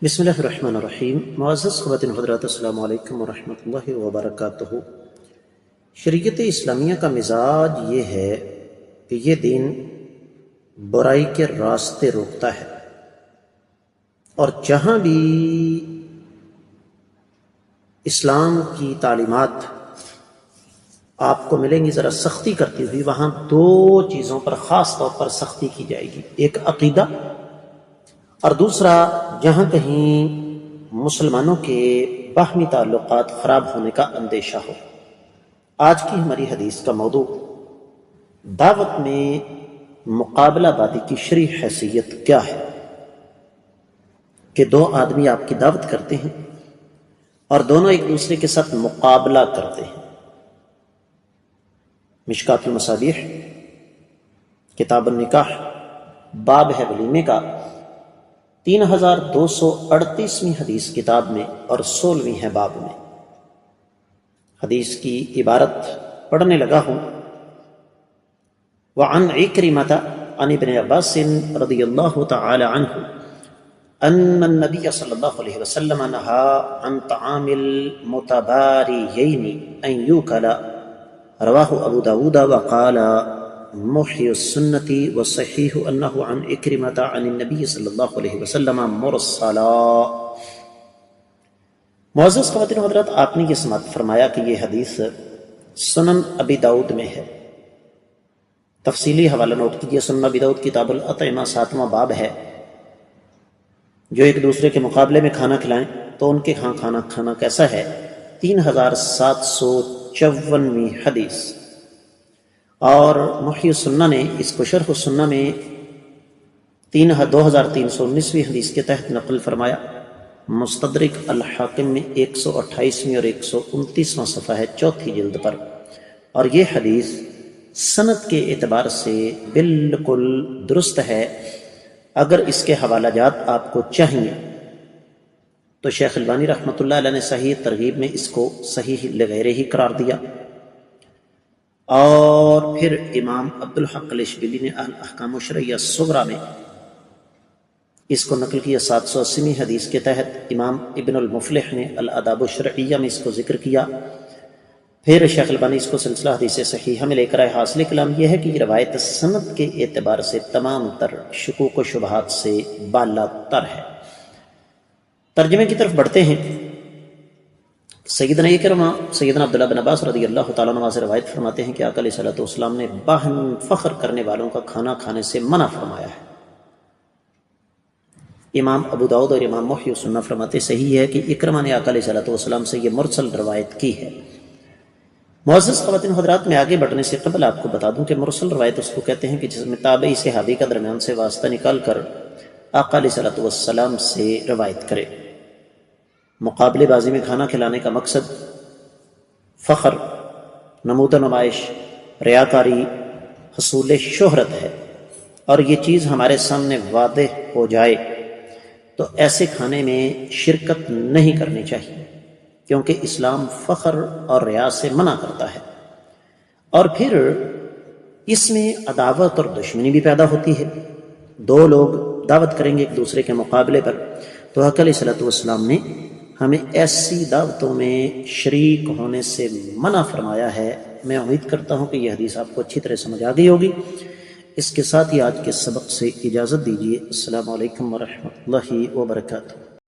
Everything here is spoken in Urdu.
بسم اللہ الرحمن الرحیم۔ معزز خواتین حضرات، السلام علیکم ورحمۃ اللہ وبرکاتہ۔ شریعت اسلامیہ کا مزاج یہ ہے کہ یہ دین برائی کے راستے روکتا ہے، اور جہاں بھی اسلام کی تعلیمات آپ کو ملیں گی ذرا سختی کرتی ہوئی، وہاں دو چیزوں پر خاص طور پر سختی کی جائے گی، ایک عقیدہ اور دوسرا جہاں کہیں مسلمانوں کے باہمی تعلقات خراب ہونے کا اندیشہ ہو۔ آج کی ہماری حدیث کا موضوع دعوت میں مقابلہ بازی کی شرعی حیثیت کیا ہے، کہ دو آدمی آپ کی دعوت کرتے ہیں اور دونوں ایک دوسرے کے ساتھ مقابلہ کرتے ہیں۔ مشکات المصابیح کتاب النکاح باب ہے ولیمے کا، 3238ویں حدیث کتاب میں اور 16ویں ہے باب میں۔ حدیث کی عبارت پڑھنے لگا ہوں۔ وعن عکرمۃ عن ابن عباس رضی اللہ تعالی عنہ ان النبی صلی اللہ علیہ وسلم نہى عن طعام المتباریین ان یوکل، رواہ ابو داود وقال محی السنت والصحیح انہ عن عکرمۃ عن النبی صلی اللہ علیہ وسلم مرسلا۔ معزز خواتین و حضرات، آپ نے یہ سماعت فرمایا کہ یہ حدیث سنن ابی داؤد میں ہے۔ تفصیلی حوالہ نوٹ کیجیے، سنن ابی داؤد کتاب الاطعمہ 7واں باب ہے۔ جو ایک دوسرے کے مقابلے میں کھانا کھلائیں تو ان کے ہاں کھانا کھانا کیسا ہے، 3754ویں حدیث۔ اور محی السنہ نے اس کو شرح السنہ میں 2319ویں حدیث کے تحت نقل فرمایا۔ مستدرک الحاکم میں 128ویں اور 129واں صفحہ ہے، چوتھی جلد پر۔ اور یہ حدیث سند کے اعتبار سے بالکل درست ہے۔ اگر اس کے حوالہ جات آپ کو چاہیے تو شیخ البانی رحمۃ اللہ علیہ نے صحیح ترغیب میں اس کو صحیح لغیرہ ہی قرار دیا، اور پھر امام عبدالحق الاشبیلی نے احکام الشرعیہ الصغریٰ میں اس کو نقل کیا 780ویں حدیث کے تحت۔ امام ابن المفلح نے الآداب الشرعیہ میں اس کو ذکر کیا۔ پھر شیخ البانی اس کو سلسلہ حدیث صحیحہ میں لے کر آئے۔ حاصل کلام یہ ہے کہ یہ روایت سند کے اعتبار سے تمام تر شکوک و شبہات سے بالا تر ہے۔ ترجمے کی طرف بڑھتے ہیں۔ سیدنا اکرمہ سیدنا عبداللہ بن عباس رضی اللہ تعالیٰ عنہ سے روایت فرماتے ہیں کہ آقا علیہ الصلوۃ والسلام نے باہم فخر کرنے والوں کا کھانا کھانے سے منع فرمایا ہے۔ امام ابو داؤد اور امام محی السنہ فرماتے صحیح ہے کہ اکرمہ نے آقا علیہ الصلوۃ والسلام سے یہ مرسل روایت کی ہے۔ معزز خواتین حضرات، میں آگے بڑھنے سے قبل آپ کو بتا دوں کہ مرسل روایت اس کو کہتے ہیں کہ جس میں تابعی صحابی کا درمیان سے واسطہ نکال کر آقا علیہ الصلوۃ والسلام سے روایت کرے۔ مقابلے بازی میں کھانا کھلانے کا مقصد فخر، نمود و نمائش، ریاکاری، حصول شہرت ہے، اور یہ چیز ہمارے سامنے واضح ہو جائے تو ایسے کھانے میں شرکت نہیں کرنی چاہیے، کیونکہ اسلام فخر اور ریا سے منع کرتا ہے۔ اور پھر اس میں عداوت اور دشمنی بھی پیدا ہوتی ہے۔ دو لوگ دعوت کریں گے ایک دوسرے کے مقابلے پر، تو آقا علیہ الصلوۃ والسلام نے ہمیں ایسی دعوتوں میں شریک ہونے سے منع فرمایا ہے۔ میں امید کرتا ہوں کہ یہ حدیث آپ کو اچھی طرح سمجھ آ گئی ہوگی۔ اس کے ساتھ ہی آج کے سبق سے اجازت دیجیے۔ السلام علیکم ورحمۃ اللہ وبرکاتہ۔